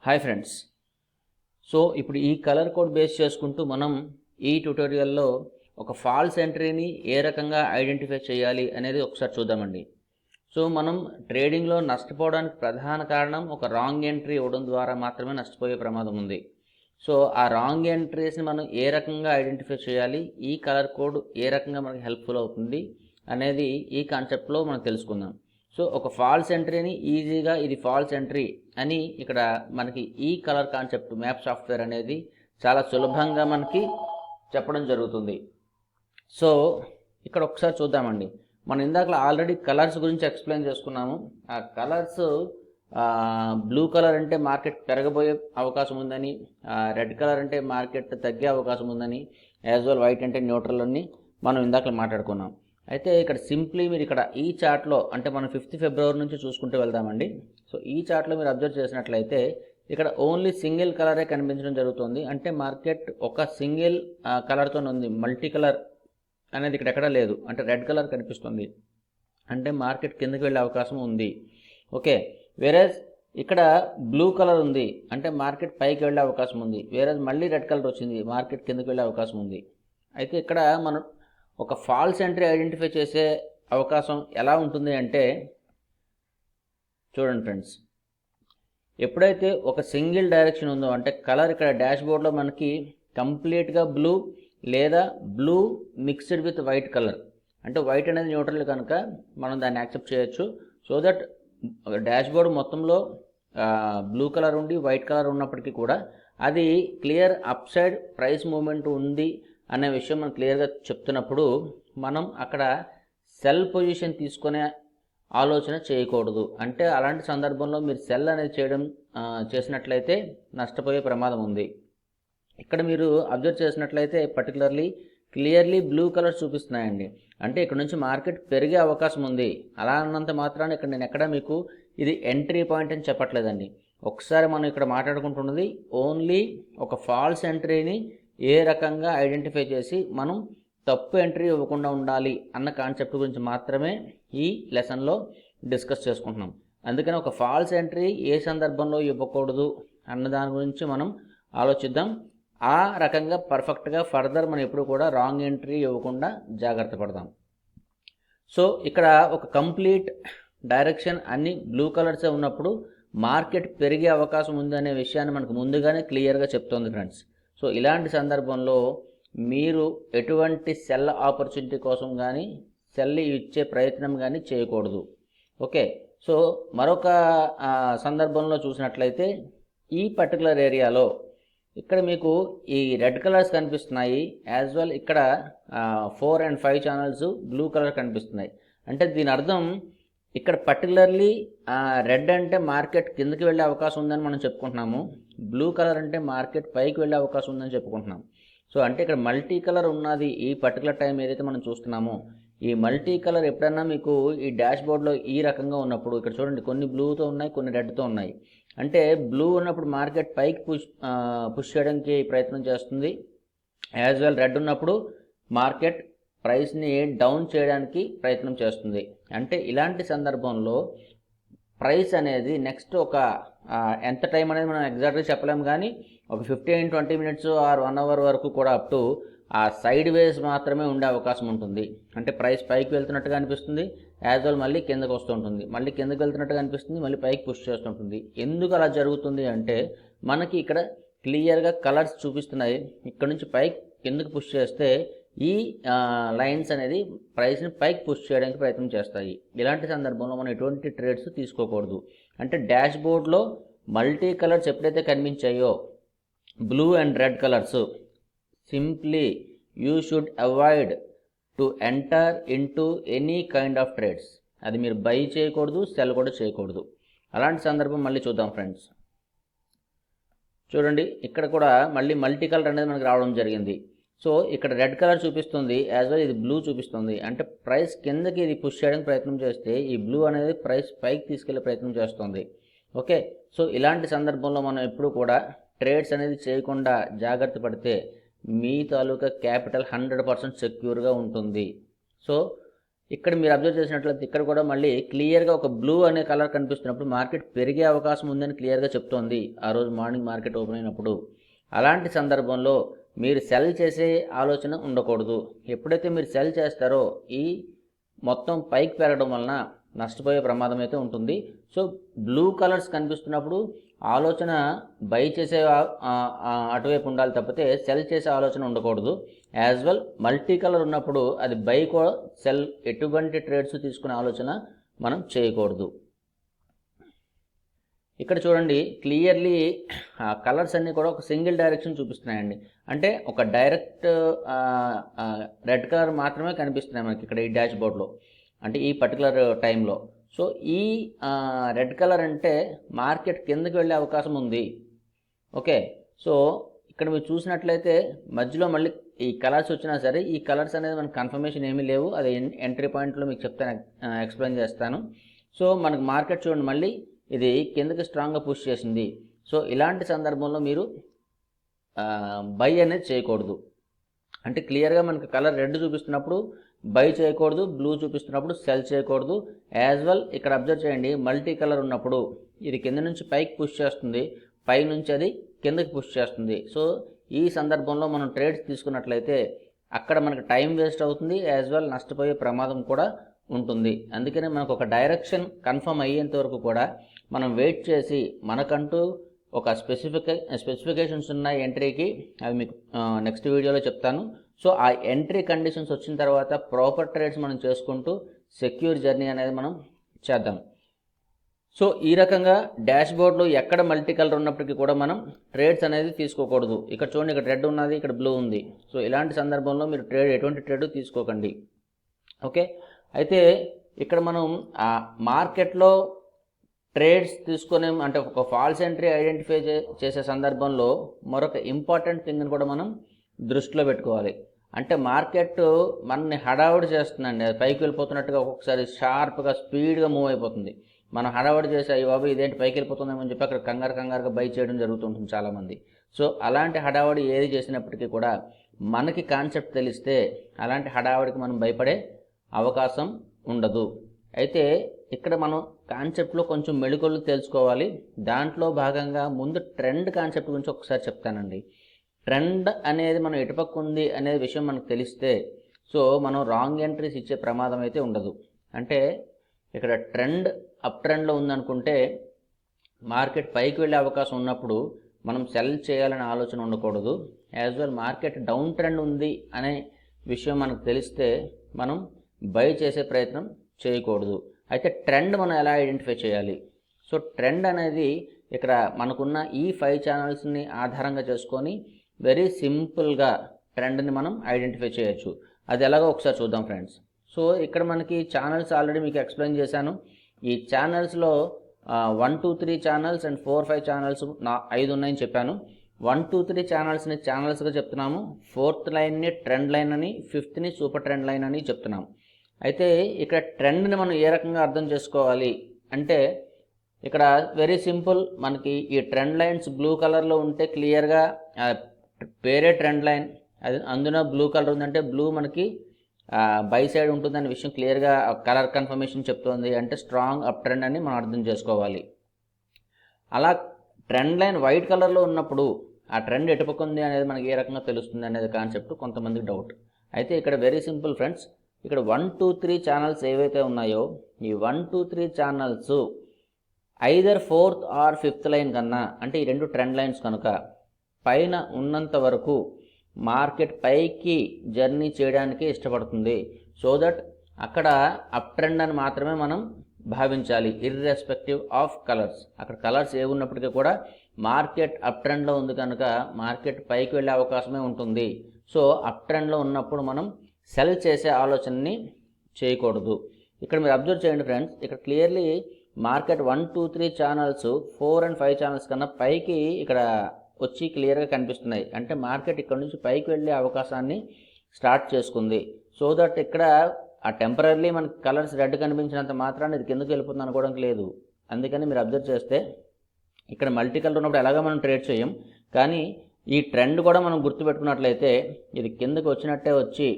Hi friends. So ఇప్పుడు ఈ colour code base చేసుకుంటూ మనం ఈ ట్యుటోరియల్లో ఒక ఫాల్స్ ఎంట్రీని ఏ రకంగా ఐడెంటిఫై చేయాలి అనేది ఒకసారి చూద్దామండి. సో మనం ట్రేడింగ్లో నష్టపోవడానికి ప్రధాన కారణం ఒక రాంగ్ ఎంట్రీ ఇవ్వడం ద్వారా మాత్రమే నష్టపోయే ప్రమాదం ఉంది. సో ఆ రాంగ్ ఎంట్రీస్ని మనం ఏ రకంగా ఐడెంటిఫై చేయాలి, ఈ కలర్ కోడ్ ఏ రకంగా మనకి హెల్ప్ఫుల్ అవుతుంది అనేది ఈ కాన్సెప్ట్లో మనం తెలుసుకుందాం. సో ఒక ఫాల్స్ ఎంట్రీని ఈజీగా ఇది ఫాల్స్ ఎంట్రీ అని ఇక్కడ మనకి ఈ కలర్ కాన్సెప్ట్ మ్యాప్ సాఫ్ట్వేర్ అనేది చాలా సులభంగా మనకి చెప్పడం జరుగుతుంది. సో ఇక్కడ ఒకసారి చూద్దామండి. మనం ఇందాక ఆల్రెడీ కలర్స్ గురించి ఎక్స్ప్లెయిన్ చేసుకున్నాము. ఆ కలర్స్ బ్లూ కలర్ అంటే మార్కెట్ పెరగబోయే అవకాశం ఉందని, రెడ్ కలర్ అంటే మార్కెట్ తగ్గే అవకాశం ఉందని, యాజ్ వెల్ వైట్ అంటే న్యూట్రల్ అని మనం ఇందాక మాట్లాడుకున్నాం. అయితే ఇక్కడ సింప్లీ మీరు ఇక్కడ ఈ చార్ట్లో అంటే మనం 5th ఫిబ్రవరి నుంచి చూసుకుంటూ వెళ్దామండి. సో ఈ చార్ట్లో మీరు అబ్జర్వ్ చేసినట్లయితే ఇక్కడ ఓన్లీ సింగిల్ కలరే కనిపించడం జరుగుతుంది. అంటే మార్కెట్ ఒక సింగిల్ కలర్తో ఉంది, మల్టీ కలర్ అనేది ఇక్కడ ఎక్కడా లేదు. అంటే రెడ్ కలర్ కనిపిస్తుంది, అంటే మార్కెట్ కిందకి వెళ్ళే అవకాశం ఉంది. ఓకే, వేరేజ్ ఇక్కడ బ్లూ కలర్ ఉంది, అంటే మార్కెట్ పైకి వెళ్ళే అవకాశం ఉంది. వేరేజ్ మళ్ళీ రెడ్ కలర్ వచ్చింది, మార్కెట్ కిందకి వెళ్ళే అవకాశం ఉంది. అయితే ఇక్కడ మనం ఒక ఫాల్స్ ఎంట్రీ ఐడెంటిఫై చేసే అవకాశం ఎలా ఉంటుంది అంటే, చూడండి ఫ్రెండ్స్, ఎప్పుడైతే ఒక సింగిల్ డైరెక్షన్ ఉందో అంటే కలర్ ఇక్కడ డాష్ బోర్డ్లో మనకి కంప్లీట్గా బ్లూ లేదా blue mixed with white colour, అంటే వైట్ అనేది న్యూట్రల్ కనుక మనం దాన్ని యాక్సెప్ట్ చేయొచ్చు. సో దట్ డాష్ బోర్డ్ మొత్తంలో బ్లూ కలర్ ఉండి వైట్ కలర్ ఉన్నప్పటికీ కూడా అది clear upside price movement ఉంది అనే విషయం మనం క్లియర్గా చెప్తున్నప్పుడు మనం అక్కడ సెల్ పొజిషన్ తీసుకునే ఆలోచన చేయకూడదు. అంటే అలాంటి సందర్భంలో మీరు సెల్ అనేది చేసినట్లయితే నష్టపోయే ప్రమాదం ఉంది. ఇక్కడ మీరు అబ్జర్వ్ చేసినట్లయితే పర్టికులర్లీ క్లియర్లీ బ్లూ కలర్ చూపిస్తున్నాయండి. అంటే ఇక్కడ నుంచి మార్కెట్ పెరిగే అవకాశం ఉంది. అలా అన్నంత మాత్రాన్ని ఇక్కడ నేను ఎక్కడ మీకు ఇది ఎంట్రీ పాయింట్ అని చెప్పట్లేదండి. ఒకసారి మనం ఇక్కడ మాట్లాడుకుంటున్నది ఓన్లీ ఒక ఫాల్స్ ఎంట్రీని ఏ రకంగా ఐడెంటిఫై చేసి మనం తప్పు ఎంట్రీ ఇవ్వకుండా ఉండాలి అన్న కాన్సెప్ట్ గురించి మాత్రమే ఈ లెసన్లో డిస్కస్ చేసుకుంటున్నాం. అందుకని ఒక ఫాల్స్ ఎంట్రీ ఏ సందర్భంలో ఇవ్వకూడదు అన్న దాని గురించి మనం ఆలోచిద్దాం. ఆ రకంగా పర్ఫెక్ట్గా ఫర్దర్ మనం ఎప్పుడు కూడా రాంగ్ ఎంట్రీ ఇవ్వకుండా జాగ్రత్త పడదాం. సో ఇక్కడ ఒక కంప్లీట్ డైరెక్షన్ అన్ని బ్లూ కలర్సే ఉన్నప్పుడు మార్కెట్ పెరిగే అవకాశం ఉందనే విషయాన్ని మనకు ముందుగానే క్లియర్గా చెప్తోంది ఫ్రెండ్స్. సో ఇలాంటి సందర్భంలో మీరు ఎటువంటి సెల్ ఆపర్చునిటీ కోసం కానీ సెల్ ఇచ్చే ప్రయత్నం కానీ చేయకూడదు. ఓకే, సో మరొక సందర్భంలో చూసినట్లయితే ఈ పర్టికులర్ ఏరియాలో ఇక్కడ మీకు ఈ రెడ్ కలర్స్ కనిపిస్తున్నాయి, యాజ్ వెల్ ఇక్కడ 4 and 5 ఛానల్స్ బ్లూ కలర్ కనిపిస్తున్నాయి. అంటే దీని అర్థం ఇక్కడ పర్టికులర్లీ రెడ్ అంటే మార్కెట్ కిందకి వెళ్ళే అవకాశం ఉందని మనం చెప్పుకుంటున్నాము, బ్లూ కలర్ అంటే మార్కెట్ పైకి వెళ్ళే అవకాశం ఉందని చెప్పుకుంటున్నాం. సో అంటే ఇక్కడ మల్టీ కలర్ ఉన్నది ఈ పర్టికులర్ టైం ఏదైతే మనం చూస్తున్నామో, ఈ మల్టీ కలర్ ఎప్పుడైనా మీకు ఈ డాష్ బోర్డ్లో ఈ రకంగా ఉన్నప్పుడు ఇక్కడ చూడండి కొన్ని బ్లూతో ఉన్నాయి, కొన్ని రెడ్తో ఉన్నాయి. అంటే బ్లూ ఉన్నప్పుడు మార్కెట్ పైకి పుష్ చేయడానికి ప్రయత్నం చేస్తుంది, యాజ్ వెల్ రెడ్ ఉన్నప్పుడు మార్కెట్ ప్రైస్ని డౌన్ చేయడానికి ప్రయత్నం చేస్తుంది. అంటే ఇలాంటి సందర్భంలో ప్రైస్ అనేది నెక్స్ట్ ఒక ఎంత టైం అనేది మనం ఎగ్జాక్ట్గా చెప్పలేము, కానీ ఒక 15-20 minutes ఆర్ 1 hour వరకు కూడా అప్ టు ఆ సైడ్ వేస్ మాత్రమే ఉండే అవకాశం ఉంటుంది. అంటే ప్రైస్ పైకి వెళ్తున్నట్టుగా అనిపిస్తుంది, యాజ్ వెల్ మళ్ళీ కిందకు వస్తుంటుంది, మళ్ళీ కిందకు వెళ్తున్నట్టుగా అనిపిస్తుంది, మళ్ళీ పైకి పుష్ చేస్తుంటుంది. ఎందుకు అలా జరుగుతుంది అంటే మనకి ఇక్కడ క్లియర్గా కలర్స్ చూపిస్తున్నాయి. ఇక్కడ నుంచి పైకి కిందకు పుష్ చేస్తే ఈ లైన్స్ అనేది ప్రైస్ని పైకి పుష్ చేయడానికి ప్రయత్నం చేస్తాయి. ఇలాంటి సందర్భంలో మనం ఎటువంటి ట్రేడ్స్ తీసుకోకూడదు. అంటే డాష్ బోర్డ్లో మల్టీ కలర్స్ ఎప్పుడైతే కనిపించాయో blue and red colours, simply you should avoid to enter into any kind of trades. అది మీరు బై చేయకూడదు, సెల్ కూడా చేయకూడదు. అలాంటి సందర్భం మళ్ళీ చూద్దాం ఫ్రెండ్స్. చూడండి ఇక్కడ కూడా మళ్ళీ మల్టీ కలర్ అనేది మనకు రావడం జరిగింది. సో ఇక్కడ రెడ్ కలర్ చూపిస్తుంది, యాజ్ వెల్ ఇది బ్లూ చూపిస్తుంది. అంటే ప్రైస్ కిందకి ఇది పుష్ చేయడానికి ప్రయత్నం చేస్తే ఈ బ్లూ అనేది ప్రైస్ పైకి తీసుకెళ్లే ప్రయత్నం చేస్తుంది. ఓకే, సో ఇలాంటి సందర్భంలో మనం ఎప్పుడు కూడా ట్రేడ్స్ అనేది చేయకుండా జాగ్రత్త పడితే మీ తాలూకా క్యాపిటల్ 100% సెక్యూర్గా ఉంటుంది. సో ఇక్కడ మీరు అబ్జర్వ్ చేసినట్లయితే ఇక్కడ కూడా మళ్ళీ క్లియర్గా ఒక బ్లూ అనే కలర్ కనిపిస్తున్నప్పుడు మార్కెట్ పెరిగే అవకాశం ఉందని క్లియర్గా చెప్తోంది ఆ రోజు మార్నింగ్ మార్కెట్ ఓపెన్ అయినప్పుడు. అలాంటి సందర్భంలో మీరు సెల్ చేసే ఆలోచన ఉండకూడదు. ఎప్పుడైతే మీరు సెల్ చేస్తారో ఈ మొత్తం పైకి పెరగడం వలన నష్టపోయే ప్రమాదం అయితే ఉంటుంది. సో బ్లూ కలర్స్ కనిపిస్తున్నప్పుడు ఆలోచన బై చేసే అటువైపు ఉండాలి తప్పితే సెల్ చేసే ఆలోచన ఉండకూడదు. యాజ్ వెల్ మల్టీ కలర్ ఉన్నప్పుడు అది బై కూడా సెల్ ఎటువంటి ట్రేడ్స్ తీసుకునే ఆలోచన మనం చేయకూడదు. ఇక్కడ చూడండి క్లియర్లీ కలర్స్ అన్నీ కూడా ఒక సింగిల్ డైరెక్షన్ చూపిస్తున్నాయండి. అంటే ఒక డైరెక్ట్ రెడ్ కలర్ మాత్రమే కనిపిస్తున్నాయి మనకి ఇక్కడ ఈ డాష్ బోర్డ్లో, అంటే ఈ పర్టికులర్ టైంలో. సో ఈ రెడ్ కలర్ అంటే మార్కెట్ కిందకి వెళ్ళే అవకాశం ఉంది. ఓకే, సో ఇక్కడ మీరు చూసినట్లయితే మధ్యలో మళ్ళీ ఈ కలర్స్ వచ్చినా సరే ఈ కలర్స్ అనేది మనకు కన్ఫర్మేషన్ ఏమీ లేవు. అది ఎంట్రీ పాయింట్లో మీకు చెప్తాను, ఎక్స్ప్లెయిన్ చేస్తాను. సో మనకు మార్కెట్ చూడండి మళ్ళీ ఇది కిందకి స్ట్రాంగ్గా పుష్ చేసింది. సో ఇలాంటి సందర్భంలో మీరు బై అనేది చేయకూడదు. అంటే క్లియర్గా మనకి కలర్ రెడ్ చూపిస్తున్నప్పుడు బై చేయకూడదు, బ్లూ చూపిస్తున్నప్పుడు సెల్ చేయకూడదు. యాజ్ వెల్ ఇక్కడ అబ్జర్వ్ చేయండి మల్టీ కలర్ ఉన్నప్పుడు ఇది కింద నుంచి పైకి పుష్ చేస్తుంది, పై నుంచి అది కిందకి పుష్ చేస్తుంది. సో ఈ సందర్భంలో మనం ట్రేడ్స్ తీసుకున్నట్లయితే అక్కడ మనకు టైం వేస్ట్ అవుతుంది, యాజ్ వెల్ నష్టపోయే ప్రమాదం కూడా ఉంటుంది. అందుకని మనకు ఒక డైరెక్షన్ కన్ఫర్మ్ అయ్యేంత వరకు కూడా మనం వెయిట్ చేసి మనకంటూ ఒక స్పెసిఫికేషన్స్ ఉన్న ఎంట్రీకి అవి మీకు నెక్స్ట్ వీడియోలో చెప్తాను. సో ఆ ఎంట్రీ కండిషన్స్ వచ్చిన తర్వాత ప్రాపర్ ట్రేడ్స్ మనం చేసుకుంటూ సెక్యూర్ జర్నీ అనేది మనం చేద్దాం. సో ఈ రకంగా డాష్ బోర్డ్లో ఎక్కడ మల్టీ కలర్ ఉన్నప్పటికీ కూడా మనం ట్రేడ్స్ అనేది తీసుకోకూడదు. ఇక్కడ చూడండి ఇక్కడ రెడ్ ఉన్నది, ఇక్కడ బ్లూ ఉంది. సో ఇలాంటి సందర్భంలో మీరు ఎటువంటి ట్రేడ్ తీసుకోకండి. ఓకే, అయితే ఇక్కడ మనం ఆ మార్కెట్లో ట్రేడ్స్ తీసుకునే అంటే ఒక ఫాల్స్ ఎంట్రీ ఐడెంటిఫై చేసే సందర్భంలో మరొక ఇంపార్టెంట్ థింగ్ని కూడా మనం దృష్టిలో పెట్టుకోవాలి. అంటే మార్కెట్ మనని హడావుడి చేస్తుందండి, అది పైకి వెళ్ళిపోతున్నట్టుగా ఒక్కొక్కసారి షార్ప్గా స్పీడ్గా మూవ్ అయిపోతుంది. మనం హడావుడి చేసి అయ్యి బాబు ఇదేంటి పైకి వెళ్ళిపోతుందేమో అని చెప్పి అక్కడ కంగారుగా బై చేయడం జరుగుతుంటుంది చాలామంది. సో అలాంటి హడావుడి ఏది చేసినప్పటికీ కూడా మనకి కాన్సెప్ట్ తెలిస్తే అలాంటి హడావుడికి మనం భయపడే అవకాశం ఉండదు. అయితే ఇక్కడ మనం కాన్సెప్ట్లో కొంచెం మెళుకువలు తెలుసుకోవాలి. దాంట్లో భాగంగా ముందు ట్రెండ్ కాన్సెప్ట్ గురించి ఒకసారి చెప్తానండి. ట్రెండ్ అనేది మనం ఎటుపక్క ఉంది అనే విషయం మనకు తెలిస్తే సో మనం రాంగ్ ఎంట్రీస్ ఇచ్చే ప్రమాదం అయితే ఉండదు. అంటే ఇక్కడ ట్రెండ్ అప్ ట్రెండ్లో ఉందనుకుంటే మార్కెట్ పైకి వెళ్ళే అవకాశం ఉన్నప్పుడు మనం సెల్ చేయాలనే ఆలోచన ఉండకూడదు. As well market down trend ఉంది అనే విషయం మనకు తెలిస్తే మనం బై చేసే ప్రయత్నం చేయకూడదు. అయితే ట్రెండ్ మనం ఎలా ఐడెంటిఫై చేయాలి? సో ట్రెండ్ అనేది ఇక్కడ మనకున్న ఈ 5 ఛానల్స్ని ఆధారంగా చేసుకొని వెరీ సింపుల్గా ట్రెండ్ని మనం ఐడెంటిఫై చేయొచ్చు. అది ఎలాగో ఒకసారి చూద్దాం ఫ్రెండ్స్. సో ఇక్కడ మనకి ఛానల్స్ ఆల్రెడీ మీకు ఎక్స్ప్లెయిన్ చేశాను. ఈ ఛానల్స్లో 1, 2, 3 ఛానల్స్ అండ్ 4, 5 ఛానల్స్ 5 ఉన్నాయని చెప్పాను. 1, 2, 3 ఛానల్స్ని ఛానల్స్గా చెప్తున్నాము. 4th లైన్ని ట్రెండ్ లైన్ అని, 5thని సూపర్ ట్రెండ్ లైన్ అని చెప్తున్నాము. అయితే ఇక్కడ ట్రెండ్ని మనం ఏ రకంగా అర్థం చేసుకోవాలి అంటే ఇక్కడ వెరీ సింపుల్. మనకి ఈ ట్రెండ్ లైన్స్ బ్లూ కలర్లో ఉంటే క్లియర్గా పేరే ట్రెండ్ లైన్, అది అందులో బ్లూ కలర్ ఉందంటే బ్లూ మనకి బై సైడ్ ఉంటుందనే విషయం క్లియర్గా కలర్ కన్ఫర్మేషన్ చెప్తోంది. అంటే స్ట్రాంగ్ అప్ ట్రెండ్ అని మనం అర్థం చేసుకోవాలి. అలా ట్రెండ్ లైన్ వైట్ కలర్లో ఉన్నప్పుడు ఆ ట్రెండ్ ఎటుపక్క ఉంది అనేది మనకి ఏ రకంగా తెలుస్తుంది అనేది కాన్సెప్ట్ కొంతమందికి డౌట్. అయితే ఇక్కడ వెరీ సింపుల్ ఫ్రెండ్స్. ఇక్కడ 1, 2, 3 ఛానల్స్ ఏవైతే ఉన్నాయో ఈ 1, 2, 3 channels either 4th are 5th line కన్నా, అంటే ఈ 2 ట్రెండ్ లైన్స్ కనుక పైన ఉన్నంత వరకు మార్కెట్ పైకి జర్నీ చేయడానికి ఇష్టపడుతుంది. సో దట్ అక్కడ అప్ ట్రెండ్ అని మాత్రమే మనం భావించాలి, ఇర్రెస్పెక్టివ్ ఆఫ్ కలర్స్. అక్కడ కలర్స్ ఏ ఉన్నప్పటికీ కూడా మార్కెట్ అప్ ట్రెండ్లో ఉంది కనుక మార్కెట్ పైకి వెళ్ళే అవకాశమే ఉంటుంది. సో అప్ ట్రెండ్లో ఉన్నప్పుడు మనం సెల్ చేసే ఆలోచనని చేయకూడదు. ఇక్కడ మీరు అబ్జర్వ్ చేయండి ఫ్రెండ్స్. ఇక్కడ clearly market 1, 2, 3 channels 4 and 5 channels కన్నా పైకి ఇక్కడ వచ్చి క్లియర్గా కనిపిస్తున్నాయి. అంటే మార్కెట్ ఇక్కడ నుంచి పైకి వెళ్ళే అవకాశాన్ని స్టార్ట్ చేసుకుంది. సో దట్ ఇక్కడ ఆ టెంపరీ మనకి కలర్స్ రెడ్ కనిపించినంత మాత్రాన్ని ఇది కిందకి వెళ్ళిపోతుంది అనుకోవడానికి లేదు. అందుకని మీరు అబ్జర్వ్ చేస్తే ఇక్కడ మల్టీ కలర్ ఉన్నప్పుడు ఎలాగో మనం ట్రేడ్ చేయం, కానీ ఈ ట్రెండ్ కూడా మనం గుర్తుపెట్టుకున్నట్లయితే ఇది కిందకి వచ్చినట్టే వచ్చి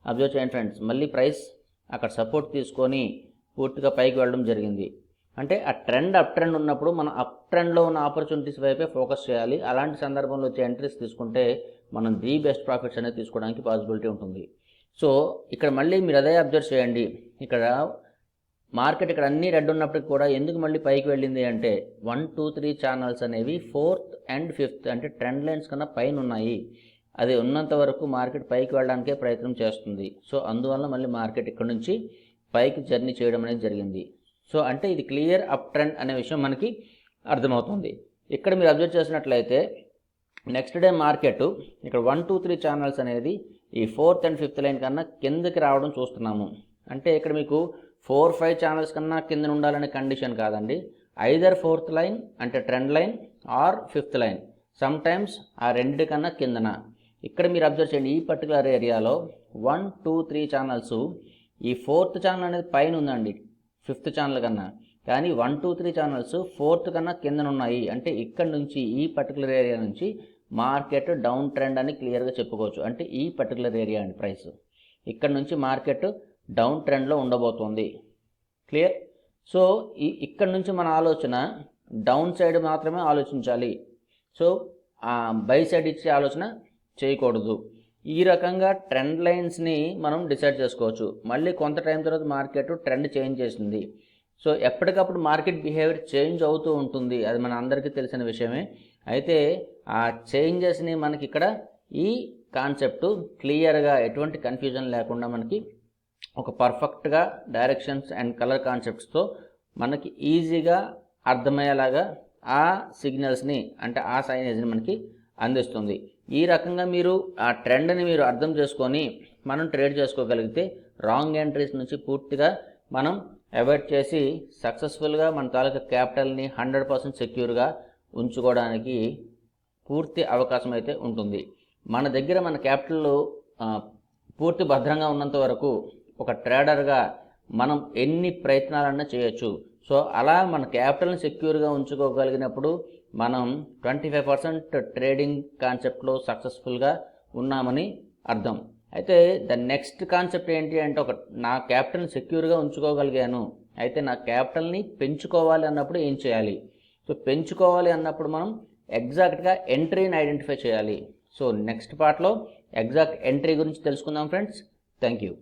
అబ్జర్వ్ చేయండి ఫ్రెండ్స్. మళ్ళీ ప్రైస్ అక్కడ సపోర్ట్ తీసుకొని పూర్తిగా పైకి వెళ్ళడం జరిగింది. అంటే ఆ ట్రెండ్ అప్ ట్రెండ్ ఉన్నప్పుడు మనం అప్ ట్రెండ్లో ఉన్న ఆపర్చునిటీస్ వైపే ఫోకస్ చేయాలి. అలాంటి సందర్భంలో వచ్చే ఎంట్రీస్ తీసుకుంటే మనం ది బెస్ట్ ప్రాఫిట్స్ అనేది తీసుకోవడానికి పాసిబిలిటీ ఉంటుంది. సో ఇక్కడ మళ్ళీ మీరు అదే అబ్జర్వ్ చేయండి. ఇక్కడ మార్కెట్ ఇక్కడ అన్ని రెడ్ ఉన్నప్పటికి కూడా ఎందుకు మళ్ళీ పైకి వెళ్ళింది అంటే 1, 2, 3 ఛానల్స్ అనేవి 4th and 5th అంటే ట్రెండ్ లైన్స్ కన్నా పైన ఉన్నాయి. అది ఉన్నంత వరకు మార్కెట్ పైకి వెళ్ళడానికే ప్రయత్నం చేస్తుంది. సో అందువల్ల మళ్ళీ మార్కెట్ ఇక్కడ నుంచి పైకి జర్నీ చేయడం అనేది జరిగింది. సో అంటే ఇది క్లియర్ అప్ ట్రెండ్ అనే విషయం మనకి అర్థమవుతుంది. ఇక్కడ మీరు అబ్జర్వ్ చేసినట్లయితే నెక్స్ట్ డే మార్కెట్ ఇక్కడ 1, 2, 3 ఛానల్స్ అనేది ఈ 4th and 5th లైన్ కన్నా కిందకి రావడం చూస్తున్నాము. అంటే ఇక్కడ మీకు 4, 5 ఛానల్స్ కన్నా కింద ఉండాలనే కండిషన్ కాదండి. ఐదర్ 4th లైన్ అంటే trend line or 5th line, sometimes ఆ రెండింటి కన్నా కిందన. ఇక్కడ మీరు అబ్జర్వ్ చేయండి, ఈ పర్టికులర్ ఏరియాలో 1, 2, 3 ఛానల్స్ ఈ 4th ఛానల్ అనేది పైన ఉందండి 5th ఛానల్ కన్నా, కానీ 1, 2, 3 ఛానల్స్ 4th కన్నా కిందన ఉన్నాయి. అంటే ఇక్కడ నుంచి ఈ పర్టికులర్ ఏరియా నుంచి మార్కెట్ డౌన్ ట్రెండ్ అని క్లియర్గా చెప్పుకోవచ్చు. అంటే ఈ పర్టికులర్ ఏరియా అండి ప్రైస్ ఇక్కడ నుంచి మార్కెట్ డౌన్ ట్రెండ్లో ఉండబోతోంది. క్లియర్? సో ఇక్కడ నుంచి మన ఆలోచన డౌన్ సైడ్ మాత్రమే ఆలోచించాలి. సో బై సైడ్ ఇచ్చే ఆలోచన చేయకూడదు. ఈ రకంగా ట్రెండ్ లైన్స్ని మనం డిసైడ్ చేసుకోవచ్చు. మళ్ళీ కొంత టైం తర్వాత మార్కెట్ ట్రెండ్ చేంజ్ చేసింది. సో ఎప్పటికప్పుడు మార్కెట్ బిహేవియర్ చేంజ్ అవుతూ ఉంటుంది, అది మన అందరికీ తెలిసిన విషయమే. అయితే ఆ చేంజెస్ని మనకి ఇక్కడ ఈ కాన్సెప్ట్ క్లియర్గా ఎటువంటి కన్ఫ్యూజన్ లేకుండా మనకి ఒక పర్ఫెక్ట్గా డైరెక్షన్స్ అండ్ కలర్ కాన్సెప్ట్స్తో మనకి ఈజీగా అర్థమయ్యేలాగా ఆ సిగ్నల్స్ని అంటే ఆ సైనేజ్ని మనకి అందిస్తుంది. ఈ రకంగా మీరు ఆ ట్రెండ్ని మీరు అర్థం చేసుకొని మనం ట్రేడ్ చేసుకోగలిగితే రాంగ్ ఎంట్రీస్ నుంచి పూర్తిగా మనం అవాయిడ్ చేసి సక్సెస్ఫుల్గా మన తాలూకా క్యాపిటల్ని 100% సెక్యూర్గా ఉంచుకోవడానికి పూర్తి అవకాశం అయితే ఉంటుంది. మన దగ్గర మన క్యాపిటల్ పూర్తి భద్రంగా ఉన్నంత వరకు ఒక ట్రేడర్గా మనం ఎన్ని ప్రయత్నాలన్నా చేయొచ్చు. సో అలా మన క్యాపిటల్ని సెక్యూర్గా ఉంచుకోగలిగినప్పుడు మనం 25% ట్రేడింగ్ కాన్సెప్ట్లో సక్సెస్ఫుల్గా ఉన్నామని అర్థం. అయితే ద నెక్స్ట్ కాన్సెప్ట్ ఏంటి అంటే నా క్యాపిటల్ని సెక్యూర్గా ఉంచుకోగలిగాను, అయితే నా క్యాపిటల్ని పెంచుకోవాలి అన్నప్పుడు ఏం చేయాలి? సో పెంచుకోవాలి అన్నప్పుడు మనం ఎగ్జాక్ట్గా ఎంట్రీని ఐడెంటిఫై చేయాలి. సో నెక్స్ట్ పార్ట్లో ఎగ్జాక్ట్ ఎంట్రీ గురించి తెలుసుకుందాం ఫ్రెండ్స్. Thank you.